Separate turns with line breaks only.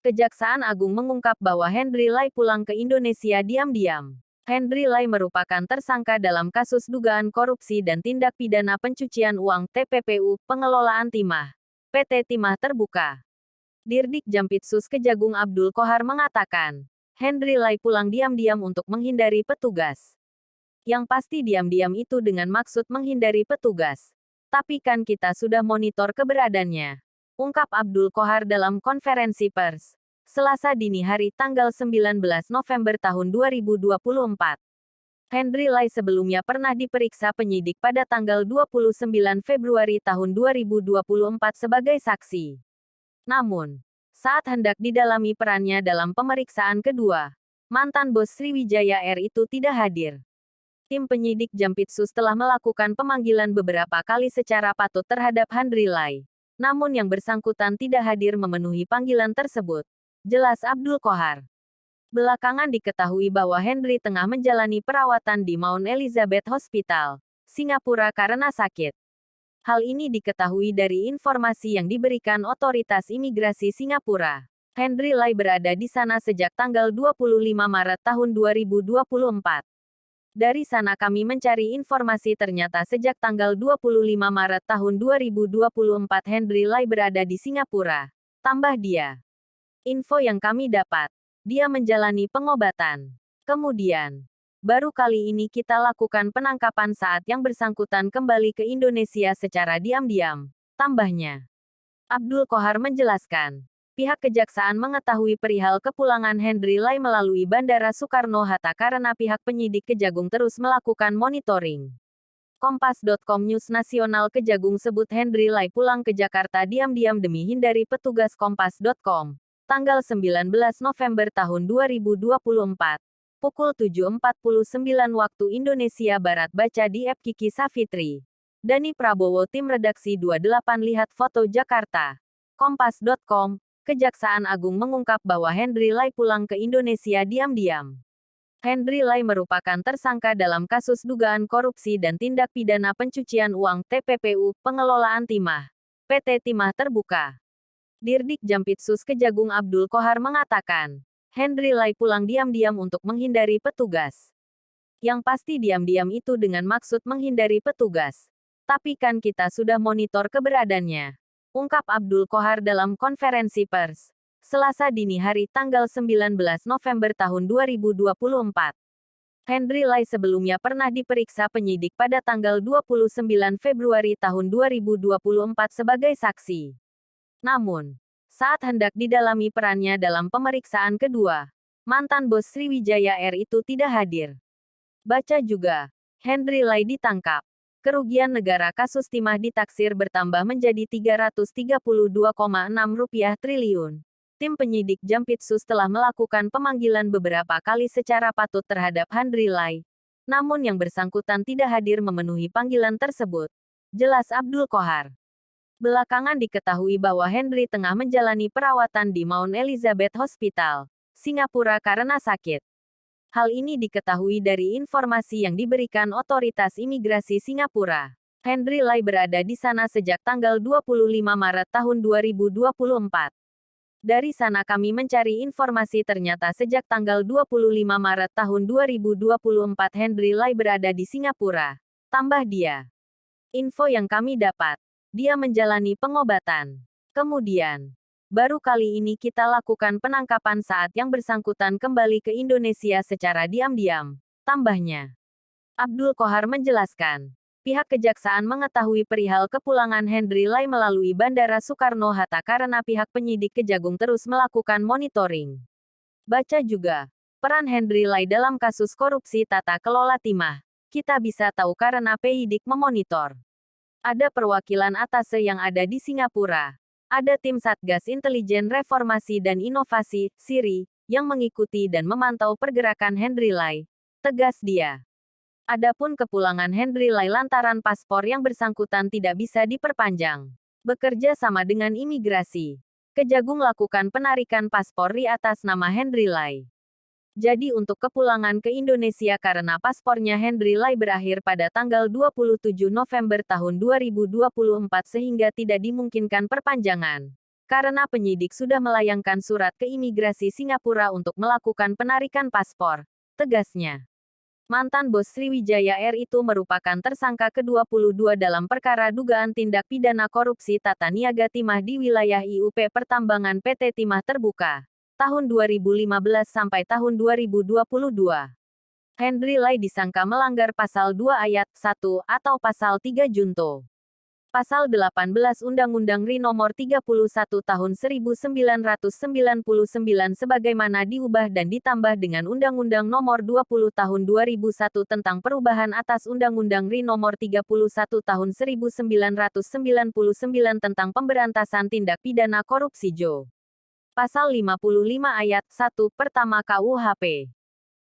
Kejaksaan Agung mengungkap bahwa Henry Lai pulang ke Indonesia diam-diam. Henry Lai merupakan tersangka dalam kasus dugaan korupsi dan tindak pidana pencucian uang (TPPU), pengelolaan timah PT Timah Terbuka. Dirdik Jampitsus Kejagung Abdul Qohar mengatakan, Henry Lai pulang diam-diam untuk menghindari petugas. Yang pasti diam-diam itu dengan maksud menghindari petugas. Tapi kan kita sudah monitor keberadaannya, ungkap Abdul Qohar dalam konferensi pers Selasa dini hari tanggal 19 November tahun 2024. Henry Lai sebelumnya pernah diperiksa penyidik pada tanggal 29 Februari tahun 2024 sebagai saksi. Namun, saat hendak didalami perannya dalam pemeriksaan kedua, mantan bos Sriwijaya Air itu tidak hadir. Tim penyidik Jampitsus telah melakukan pemanggilan beberapa kali secara patut terhadap Henry Lai. Namun yang bersangkutan tidak hadir memenuhi panggilan tersebut, jelas Abdul Qohar. Belakangan diketahui bahwa Henry tengah menjalani perawatan di Mount Elizabeth Hospital, Singapura karena sakit. Hal ini diketahui dari informasi yang diberikan otoritas imigrasi Singapura. Henry Lai berada di sana sejak tanggal 25 Maret tahun 2024. Dari sana kami mencari informasi ternyata sejak tanggal 25 Maret tahun 2024 Henry Lai berada di Singapura. Tambah dia. Info yang kami dapat, dia menjalani pengobatan. Kemudian, baru kali ini kita lakukan penangkapan saat yang bersangkutan kembali ke Indonesia secara diam-diam, tambahnya. Abdul Qohar menjelaskan, pihak kejaksaan mengetahui perihal kepulangan Henry Lai melalui Bandara Soekarno-Hatta karena pihak penyidik Kejagung terus melakukan monitoring. Kompas.com News Nasional Kejagung sebut Henry Lai pulang ke Jakarta diam-diam demi hindari petugas. Kompas.com, tanggal 19 November tahun 2024, pukul 7.49 waktu Indonesia Barat. Baca di app Kiki Savitri. Dani Prabowo, tim redaksi 28. Lihat foto Jakarta. Kompas.com, Kejaksaan Agung mengungkap bahwa Henry Lai pulang ke Indonesia diam-diam. Henry Lai merupakan tersangka dalam kasus dugaan korupsi dan tindak pidana pencucian uang (TPPU), pengelolaan timah PT Timah Terbuka. Dirdik Jampitsus Kejagung Abdul Qohar mengatakan, Henry Lai pulang diam-diam untuk menghindari petugas. Yang pasti diam-diam itu dengan maksud menghindari petugas. Tapi kan kita sudah monitor keberadaannya, ungkap Abdul Qohar dalam konferensi pers Selasa dini hari tanggal 19 November tahun 2024. Henry Lai sebelumnya pernah diperiksa penyidik pada tanggal 29 Februari tahun 2024 sebagai saksi. Namun, saat hendak didalami perannya dalam pemeriksaan kedua, mantan bos Sriwijaya Air itu tidak hadir. Baca juga, Henry Lai ditangkap. Kerugian negara kasus timah ditaksir bertambah menjadi Rp332,6 triliun. Tim penyidik Jampitsus telah melakukan pemanggilan beberapa kali secara patut terhadap Henry Lai. Namun yang bersangkutan tidak hadir memenuhi panggilan tersebut, jelas Abdul Qohar. Belakangan diketahui bahwa Henry tengah menjalani perawatan di Mount Elizabeth Hospital, Singapura karena sakit. Hal ini diketahui dari informasi yang diberikan otoritas imigrasi Singapura. Henry Lai berada di sana sejak tanggal 25 Maret tahun 2024. Dari sana kami mencari informasi ternyata sejak tanggal 25 Maret tahun 2024 Henry Lai berada di Singapura. Tambah dia. Info yang kami dapat, dia menjalani pengobatan. Kemudian, baru kali ini kita lakukan penangkapan saat yang bersangkutan kembali ke Indonesia secara diam-diam, tambahnya. Abdul Qohar menjelaskan, pihak kejaksaan mengetahui perihal kepulangan Henry Lai melalui Bandara Soekarno-Hatta karena pihak penyidik Kejagung terus melakukan monitoring. Baca juga, peran Henry Lai dalam kasus korupsi tata kelola timah. Kita bisa tahu karena penyidik memonitor. Ada perwakilan atase yang ada di Singapura. Ada tim Satgas Intelijen Reformasi dan Inovasi, SIRI, yang mengikuti dan memantau pergerakan Henry Lai. Tegas dia. Adapun kepulangan Henry Lai lantaran paspor yang bersangkutan tidak bisa diperpanjang. Bekerja sama dengan imigrasi, Kejagung lakukan penarikan paspor RI atas nama Henry Lai. Jadi untuk kepulangan ke Indonesia karena paspornya Henry Lai berakhir pada tanggal 27 November tahun 2024 sehingga tidak dimungkinkan perpanjangan. karena penyidik sudah melayangkan surat ke imigrasi Singapura untuk melakukan penarikan paspor, tegasnya. Mantan bos Sriwijaya Air itu merupakan tersangka ke-22 dalam perkara dugaan tindak pidana korupsi tata niaga timah di wilayah IUP Pertambangan PT Timah Terbuka, tahun 2015 sampai tahun 2022. Henry Lai disangka melanggar Pasal 2 Ayat 1 atau Pasal 3 Junto. Pasal 18 Undang-Undang RI Nomor 31 Tahun 1999 sebagaimana diubah dan ditambah dengan Undang-Undang Nomor 20 Tahun 2001 tentang perubahan atas Undang-Undang RI Nomor 31 Tahun 1999 tentang pemberantasan tindak pidana korupsi Jo. Pasal 55 Ayat 1 Pertama KUHP.